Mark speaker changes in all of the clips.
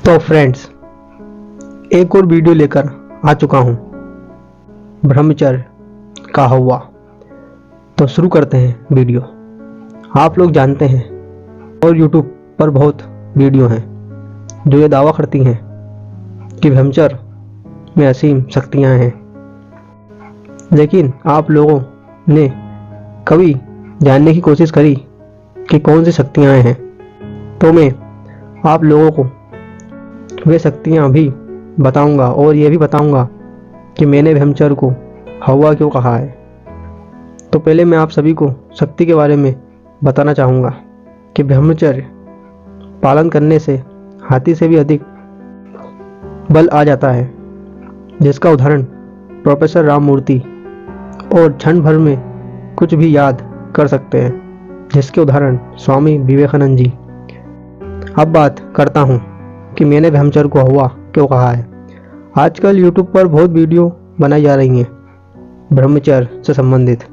Speaker 1: तो फ्रेंड्स, एक और वीडियो लेकर आ चुका हूँ ब्रह्मचर्य का हवा। तो शुरू करते हैं वीडियो। आप लोग जानते हैं और यूट्यूब पर बहुत वीडियो हैं जो ये दावा करती हैं कि ब्रह्मचर्य में असीम शक्तियाँ हैं, लेकिन आप लोगों ने कभी जानने की कोशिश करी कि कौन सी शक्तियाँ हैं? तो मैं आप लोगों को वे शक्तियाँ भी बताऊंगा और ये भी बताऊंगा कि मैंने ब्रह्मचर्य को हवा क्यों कहा है। तो पहले मैं आप सभी को शक्ति के बारे में बताना चाहूँगा कि ब्रह्मचर्य पालन करने से हाथी से भी अधिक बल आ जाता है, जिसका उदाहरण प्रोफेसर राममूर्ति और क्षण भर में कुछ भी याद कर सकते हैं, जिसके उदाहरण स्वामी विवेकानंद जी। अब बात करता हूँ कि मैंने ब्रह्मचर्य को हवा क्यों कहा है। आजकल यूट्यूब पर बहुत वीडियो बनाई जा रही हैं ब्रह्मचर्य से संबंधित।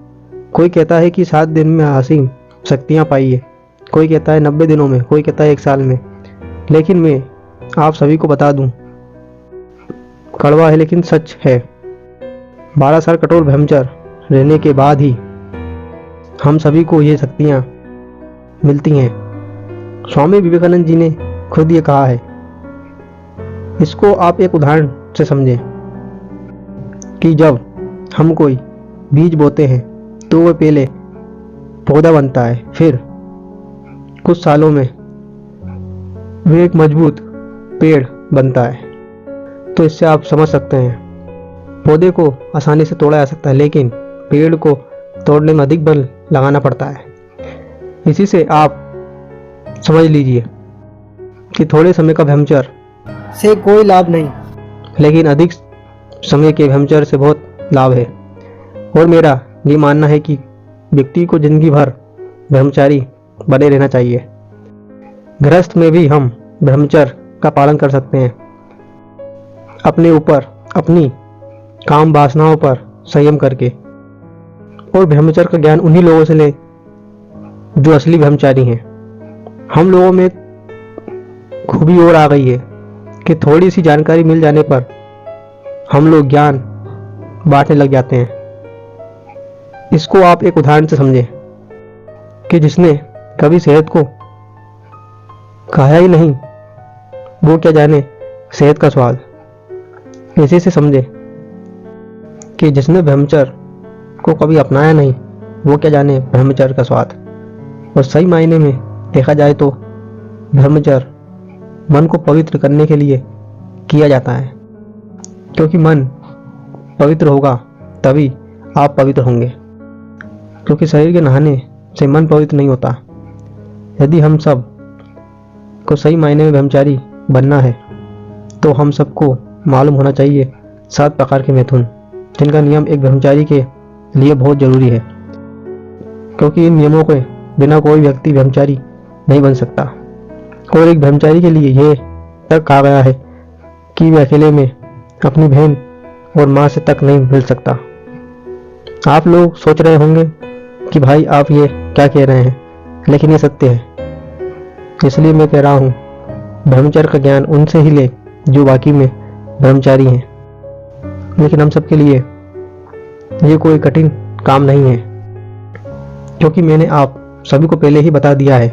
Speaker 1: कोई कहता है कि 7 दिन में असीम शक्तियाँ पाई है, कोई कहता है 90 दिनों में, कोई कहता है 1 साल में। लेकिन मैं आप सभी को बता दूं, कड़वा है लेकिन सच है, 12 साल कठोर ब्रह्मचर्य रहने के बाद ही हम सभी को ये शक्तियाँ मिलती हैं। स्वामी विवेकानंद जी ने खुद ये कहा है। इसको आप एक उदाहरण से समझें कि जब हम कोई बीज बोते हैं तो वह पहले पौधा बनता है, फिर कुछ सालों में वह एक मजबूत पेड़ बनता है। तो इससे आप समझ सकते हैं, पौधे को आसानी से तोड़ा जा सकता है, लेकिन पेड़ को तोड़ने में अधिक बल लगाना पड़ता है। इसी से आप समझ लीजिए कि थोड़े समय का ब्रह्मचर्य से कोई लाभ नहीं, लेकिन अधिक समय के ब्रह्मचर्य से बहुत लाभ है। और मेरा ये मानना है कि व्यक्ति को जिंदगी भर ब्रह्मचारी बने रहना चाहिए। गृहस्थ में भी हम ब्रह्मचर्य का पालन कर सकते हैं, अपने ऊपर अपनी काम वासनाओं पर संयम करके। और ब्रह्मचर्य का ज्ञान उन्हीं लोगों से ले जो असली ब्रह्मचारी हैं। हम लोगों में खूबी और आ गई है कि थोड़ी सी जानकारी मिल जाने पर हम लोग ज्ञान बांटने लग जाते हैं। इसको आप एक उदाहरण से समझें कि जिसने कभी शहद को खाया ही नहीं, वो क्या जाने शहद का स्वाद। इसी से समझे कि जिसने ब्रह्मचर्य को कभी अपनाया नहीं, वो क्या जाने ब्रह्मचर्य का स्वाद। और सही मायने में देखा जाए तो ब्रह्मचर्य मन को पवित्र करने के लिए किया जाता है, क्योंकि मन पवित्र होगा तभी आप पवित्र होंगे। क्योंकि शरीर के नहाने से मन पवित्र नहीं होता। यदि हम सब को सही मायने में ब्रह्मचारी बनना है तो हम सबको मालूम होना चाहिए 7 प्रकार के मैथुन, जिनका नियम एक ब्रह्मचारी के लिए बहुत जरूरी है। क्योंकि इन नियमों के बिना कोई व्यक्ति ब्रह्मचारी नहीं बन सकता। और एक ब्रह्मचारी के लिए यह तक कहा गया है कि वह अकेले में अपनी बहन और माँ से तक नहीं मिल सकता। आप लोग सोच रहे होंगे कि भाई आप ये क्या कह रहे हैं, लेकिन ये सत्य है। इसलिए मैं कह रहा हूँ, ब्रह्मचर्य का ज्ञान उनसे ही ले जो वाकई में ब्रह्मचारी हैं। लेकिन हम सबके लिए ये कोई कठिन काम नहीं है, क्योंकि मैंने आप सभी को पहले ही बता दिया है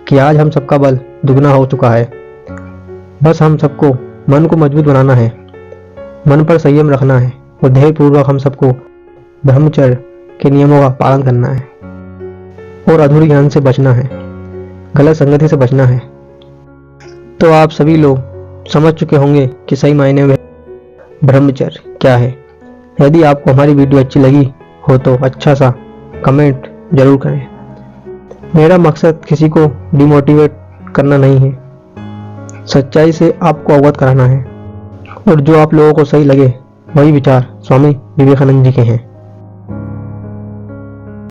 Speaker 1: कि आज हम सबका बल दुगना हो चुका है। बस हम सबको मन को मजबूत बनाना है, मन पर संयम रखना है और धैर्यपूर्वक हम सबको ब्रह्मचर्य के नियमों का पालन करना है और अधूरी ज्ञान से बचना है, गलत संगति से बचना है। तो आप सभी लोग समझ चुके होंगे कि सही मायने में ब्रह्मचर्य क्या है। यदि आपको हमारी वीडियो अच्छी लगी हो तो अच्छा सा कमेंट जरूर करें। मेरा मकसद किसी को डिमोटिवेट करना नहीं है, सच्चाई से आपको अवगत कराना है। और जो आप लोगों को सही लगे वही विचार स्वामी विवेकानंद जी के हैं।